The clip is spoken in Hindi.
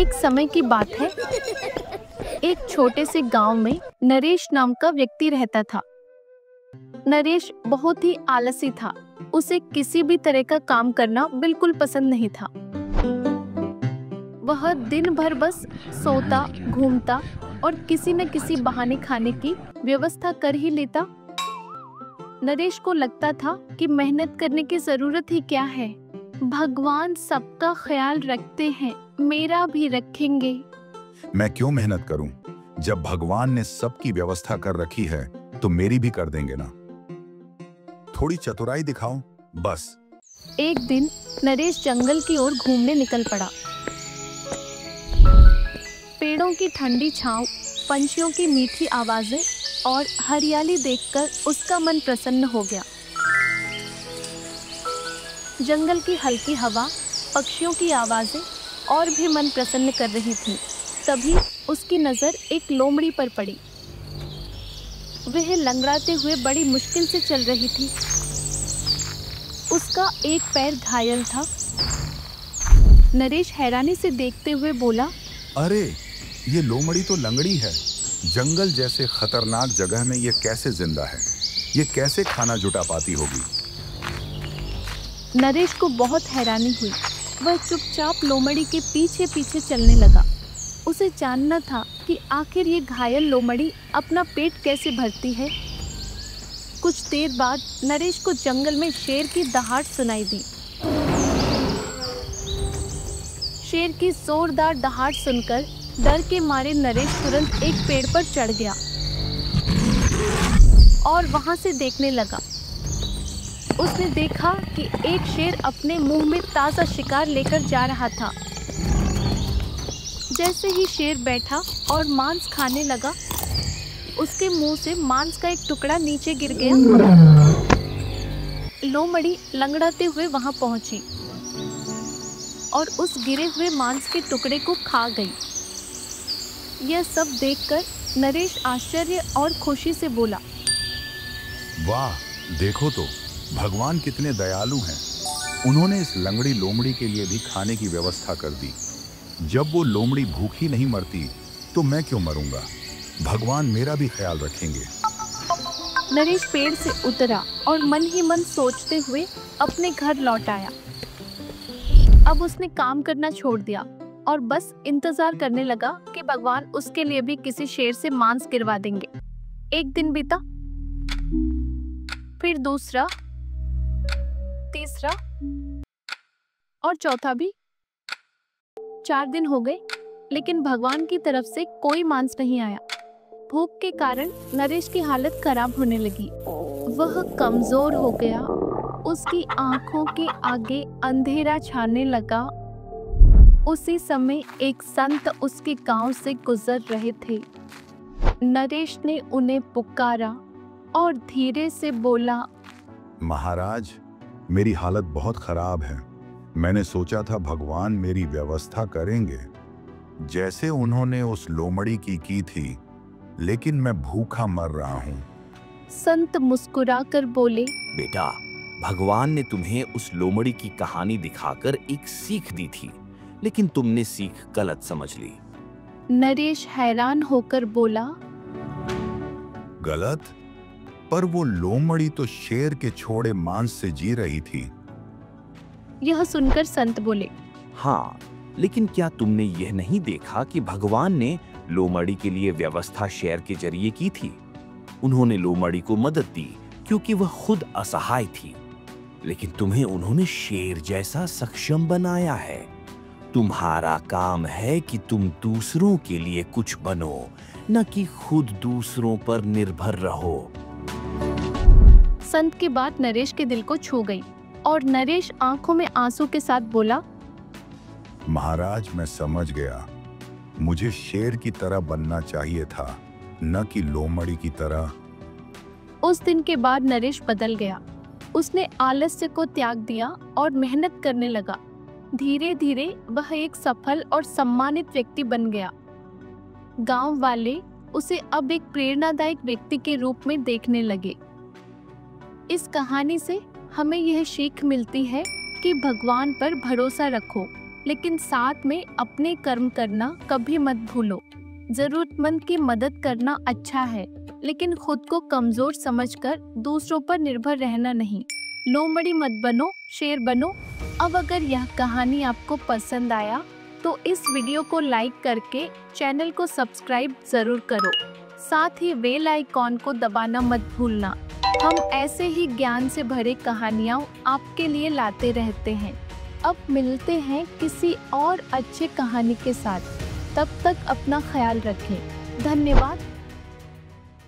एक समय की बात है। एक छोटे से गांव में नरेश नाम का व्यक्ति रहता था। नरेश बहुत ही आलसी था। उसे किसी भी तरह का काम करना बिल्कुल पसंद नहीं था। वह दिन भर बस सोता, घूमता और किसी न किसी बहाने खाने की व्यवस्था कर ही लेता। नरेश को लगता था कि मेहनत करने की जरूरत ही क्या है। भगवान सबका ख्याल रखते हैं, मेरा भी रखेंगे। मैं क्यों मेहनत करूं? जब भगवान ने सबकी व्यवस्था कर रखी है तो मेरी भी कर देंगे ना। थोड़ी चतुराई दिखाओ बस। एक दिन नरेश जंगल की ओर घूमने निकल पड़ा। पेड़ों की ठंडी छांव, पंछियों की मीठी आवाजें और हरियाली देखकर उसका मन प्रसन्न हो गया। जंगल की हल्की हवा, पक्षियों की आवाजें और भी मन प्रसन्न कर रही थी। तभी उसकी नजर एक लोमड़ी पर पड़ी। वह लंगड़ाते हुए बड़ी मुश्किल से चल रही थी। उसका एक पैर घायल था। नरेश हैरानी से देखते हुए बोला, अरे ये लोमड़ी तो लंगड़ी है। जंगल जैसे खतरनाक जगह में ये कैसे जिंदा है? ये कैसे खाना जुटा पाती होगी? नरेश को बहुत हैरानी हुई। वह चुपचाप लोमड़ी के पीछे पीछे चलने लगा। उसे जानना था कि आखिर ये घायल लोमड़ी अपना पेट कैसे भरती है। कुछ देर बाद नरेश को जंगल में शेर की दहाड़ सुनाई दी। शेर की जोरदार दहाड़ सुनकर डर के मारे नरेश तुरंत एक पेड़ पर चढ़ गया और वहां से देखने लगा। उसने देखा कि एक शेर अपने मुंह में ताजा शिकार लेकर जा रहा था। जैसे ही शेर बैठा और मांस खाने लगा, उसके मुंह से मांस का एक टुकड़ा नीचे गिर गया। लोमड़ी लंगड़ाते हुए वहां पहुंची और उस गिरे हुए मांस के टुकड़े को खा गई। यह सब देखकर नरेश आश्चर्य और खुशी से बोला, वाह, देखो तो भगवान कितने दयालु हैं। उन्होंने इस लंगड़ी लोमड़ी के लिए भी खाने की व्यवस्था कर दी। जब वो लोमड़ी भूखी नहीं मरती तो मैं क्यों मरूंगा? भगवान मेरा भी ख्याल रखेंगे। नरेश पेड़ से उतरा और मन ही मन सोचते हुए अपने घर लौट आया। अब उसने काम करना छोड़ दिया और बस इंतजार करने लगा कि भगवान उसके लिए भी किसी शेर से मांस गिरवा देंगे। एक दिन बीता, फिर दूसरा, तीसरा और चौथा भी। 4 दिन हो गए, लेकिन भगवान की तरफ से कोई मांस नहीं आया। भूख के कारण नरेश की हालत खराब होने लगी। वह कमजोर हो गया। उसकी आंखों के आगे अंधेरा छाने लगा। उसी समय एक संत उसके गांव से गुजर रहे थे। नरेश ने उन्हें पुकारा और धीरे से बोला, महाराज, मेरी हालत बहुत खराब है। मैंने सोचा था भगवान मेरी व्यवस्था करेंगे जैसे उन्होंने उस लोमड़ी की थी, लेकिन मैं भूखा मर रहा हूँ। संत मुस्कुराकर बोले, बेटा, भगवान ने तुम्हें उस लोमड़ी की कहानी दिखाकर एक सीख दी थी, लेकिन तुमने सीख गलत समझ ली। नरेश हैरान होकर बोला, गलत? पर वो लोमड़ी तो शेर के छोड़े मांस से जी रही थी। यह सुनकर संत बोले, हाँ, लेकिन क्या तुमने यह नहीं देखा कि भगवान ने लोमड़ी के लिए व्यवस्था शेर के जरिए की थी? उन्होंने लोमड़ी को मदद दी क्योंकि वह खुद असहाय थी, लेकिन तुम्हें उन्होंने शेर जैसा सक्षम बनाया है। तुम्हारा काम है कि तुम दूसरों के लिए कुछ बनो, न कि खुद दूसरों पर निर्भर रहो। संत की बात नरेश के दिल को छू गई और नरेश आंखों में आंसू के साथ बोला, महाराज, मैं समझ गया। मुझे शेर की तरह बनना चाहिए था, न कि लोमड़ी की तरह। उस दिन के बाद नरेश बदल गया। उसने आलस्य को त्याग दिया और मेहनत करने लगा। धीरे धीरे वह एक सफल और सम्मानित व्यक्ति बन गया। गांव वाले उसे अब एक प्रेरणादायक व्यक्ति के रूप में देखने लगे। इस कहानी से हमें यह सीख मिलती है कि भगवान पर भरोसा रखो, लेकिन साथ में अपने कर्म करना कभी मत भूलो। जरूरतमंद की मदद करना अच्छा है, लेकिन खुद को कमजोर समझकर दूसरों पर निर्भर रहना नहीं। लोमड़ी मत बनो, शेर बनो। अब अगर यह कहानी आपको पसंद आया तो इस वीडियो को लाइक करके चैनल को सब्सक्राइब जरूर करो। साथ ही बेल आइकॉन को दबाना मत भूलना। हम ऐसे ही ज्ञान से भरे कहानियाँ आपके लिए लाते रहते हैं। अब मिलते हैं किसी और अच्छे कहानी के साथ। तब तक अपना ख्याल रखें। धन्यवाद।